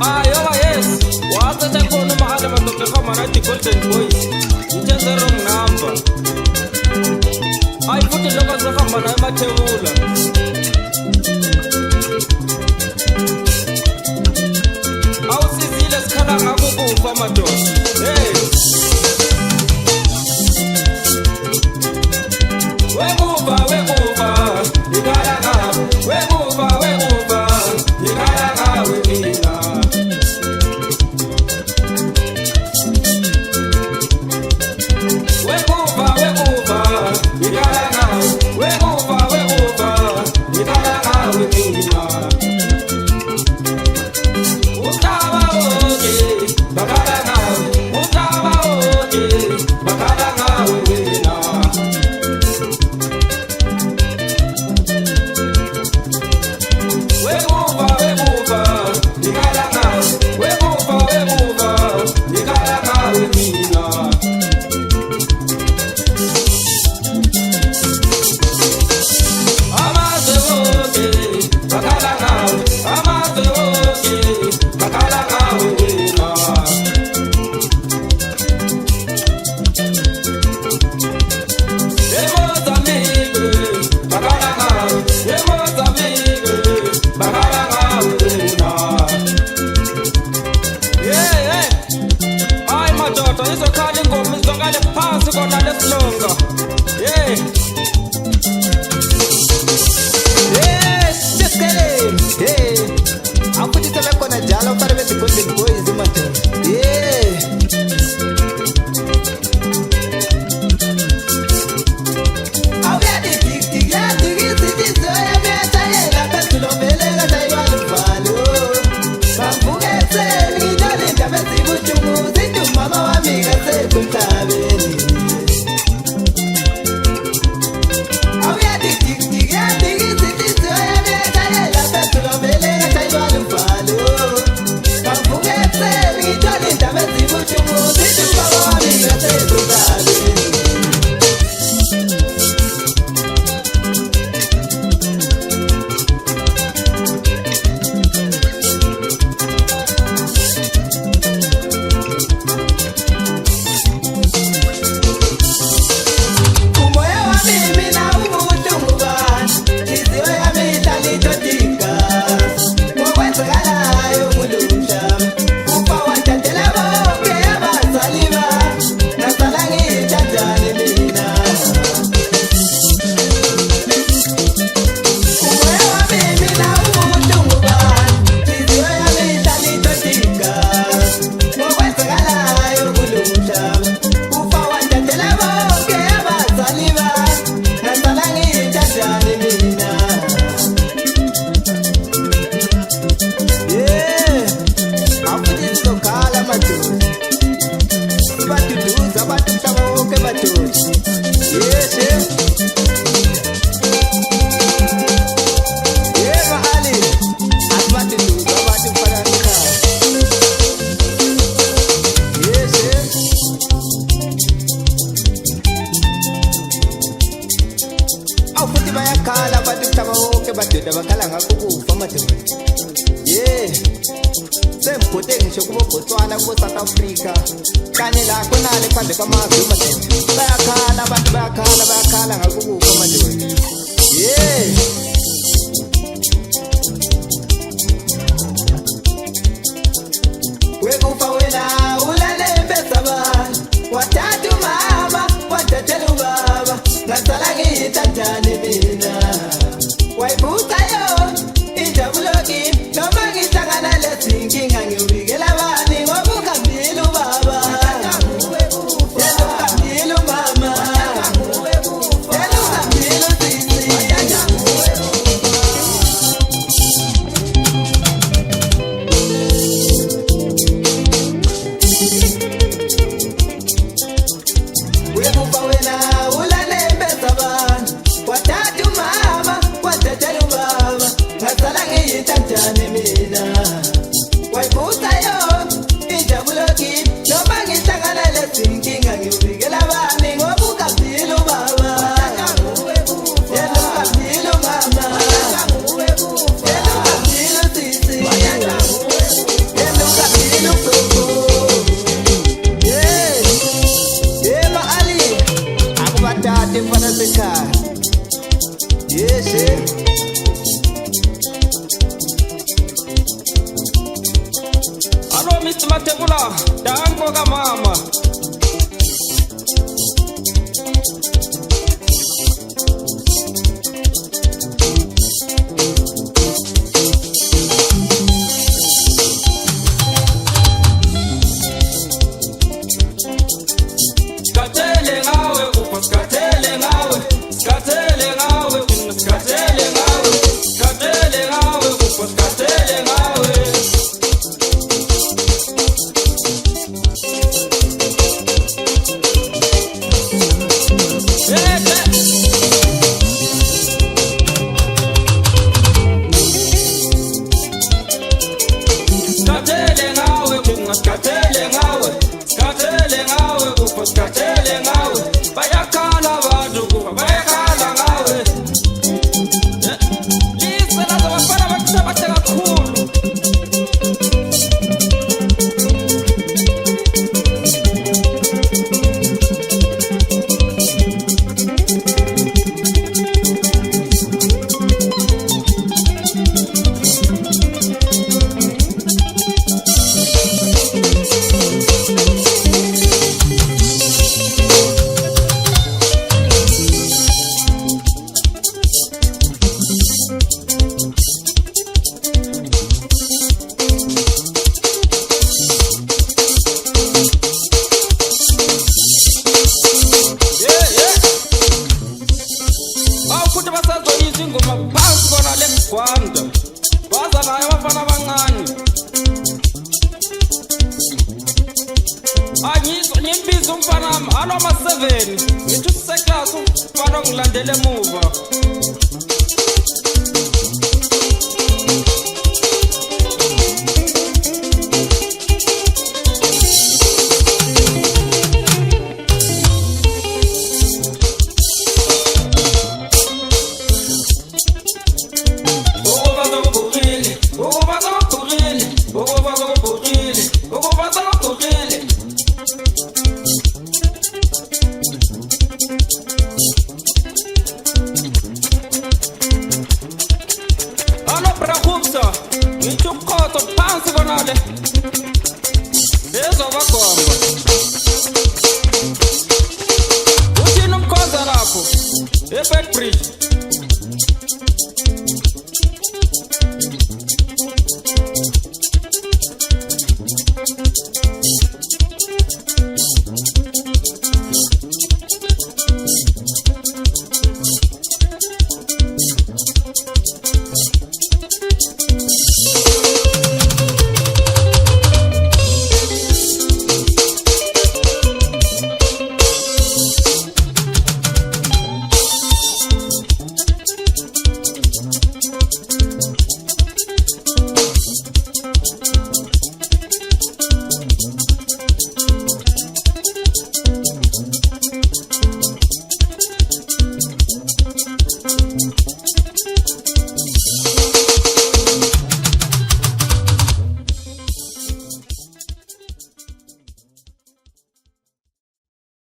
Ayoba yes, wathatha khona mahali madoda kama nathi Golden Boys. Ngithenze wrong number. Ayi futhi lokho sihamba nayo emathebula. Awusizile sikhala ngakho kufa madoda. Hey. Wekuva, ikhala ngawe. Wekuva, ikhala ngawe mina. Wekuva, ikhala ngawe. Wekuva, ikhala ngawe mina. Utaba oke, bakhala ngawe. Utaba oke, bakhala ngawe mina. Wekuva, ikhala ngawe. Wekuva, ikhala ngawe mina. Amazwe oke, bakhala ngawe. Amazwe oke, bakhala ngawe mina. Mozambique, bakhala ngawe. Mozambique, bakhala ngawe mina. Yeah. Hayi madoda, izokhala ingoma izokhala phansi kona lesilonga. Yeah. Akuti sebekhona njalo abafana bezi-Golden Boys madoda. Futhi bayakhala abantu mhlaba wonke badoda bakhala ngakho kufa madoda. Sembhude ngisho kubo Botswana kubo South Africa kanye la khonale phandle kwamazwe madoda. Bayakhala abantu bayakhala ngakho kufa madoda. Wekufa wena ulale besaba wathatha umama wathathela ubaba ngasala ngiyithandane mina wayibuka yo injabulo kimi noma ngihlangana lezinkinga ngiyobikela abani ngobuka mbili ubaba yelo mbili umama yelo mbili usisi yeshe Hello Mr. Matebula, dango ka mama. Skatele ngawe kupha skatele ngawe skatele ngawe kupha skatele ngawe skatele ngawe kupha skatele ngawe Skatele ngawe kupha skatele ngawe skatele ngawe kupha skatele ngawe bayakhala abantu kuba bayakhala ngawe lise lazo bafana bakusebahle kakhulu awukuthi basazoyisa ingoma phansi kona legwanda baza nayo abafana abancane anyizwa nyimbiza umfana wami alo ama-7 ngithi useklasi umfana ongilandela emuva ngithi uqotho phansi konale bezobagomba uthini umkhoza lapho eBedbridge